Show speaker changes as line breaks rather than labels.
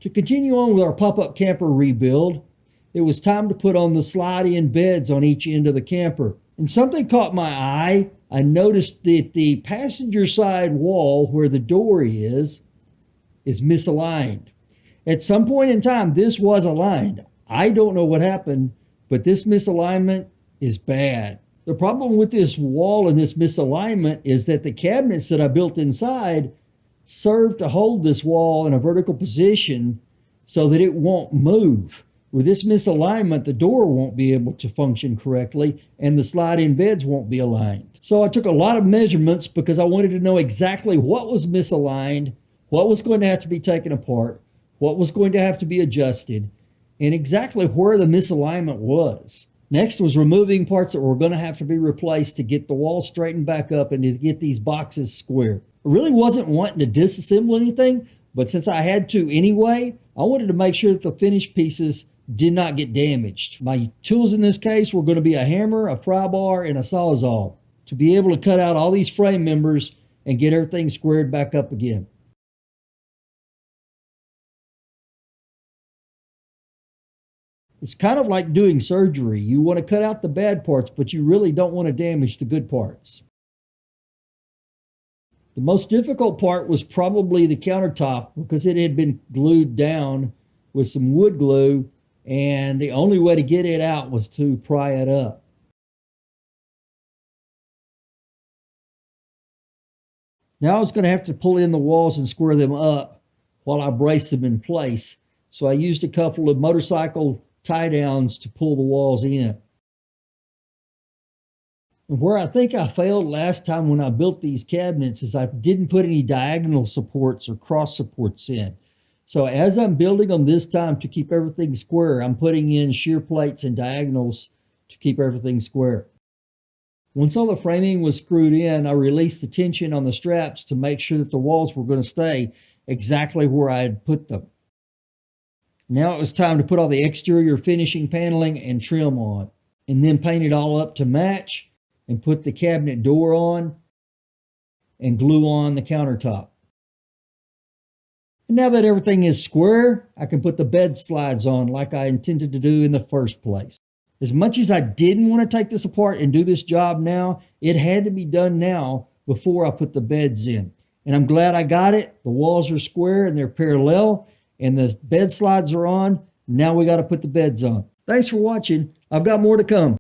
To continue on with our pop-up camper rebuild, it was time to put on the slide-in beds on each end of the camper. And something caught my eye. I noticed that the passenger side wall where the door is misaligned. At some point in time, this was aligned. I don't know what happened, but this misalignment is bad. The problem with this wall and this misalignment is that the cabinets that I built inside serve to hold this wall in a vertical position so that it won't move. With this misalignment, the door won't be able to function correctly and the slide-in beds won't be aligned. So I took a lot of measurements because I wanted to know exactly what was misaligned, what was going to have to be taken apart, what was going to have to be adjusted, and exactly where the misalignment was. Next was removing parts that were going to have to be replaced to get the wall straightened back up and to get these boxes square. I really wasn't wanting to disassemble anything, but since I had to anyway, I wanted to make sure that the finished pieces did not get damaged. My tools in this case were going to be a hammer, a pry bar, and a sawzall to be able to cut out all these frame members and get everything squared back up again. It's kind of like doing surgery. You want to cut out the bad parts, but you really don't want to damage the good parts. The most difficult part was probably the countertop because it had been glued down with some wood glue, and the only way to get it out was to pry it up. Now I was going to have to pull in the walls and square them up while I braced them in place. So I used a couple of motorcycle tie downs to pull the walls in. And where I think I failed last time when I built these cabinets is I didn't put any diagonal supports or cross supports in. So as I'm building them this time to keep everything square, I'm putting in shear plates and diagonals to keep everything square. Once all the framing was screwed in, I released the tension on the straps to make sure that the walls were going to stay exactly where I had put them. Now it was time to put all the exterior finishing paneling and trim on, and then paint it all up to match and put the cabinet door on and glue on the countertop. And now that everything is square, I can put the bed slides on like I intended to do in the first place. As much as I didn't want to take this apart and do this job now, it had to be done now before I put the beds in. And I'm glad I got it. The walls are square and they're parallel, and the bed slides are on. Now we got to put the beds on. Thanks for watching. I've got more to come.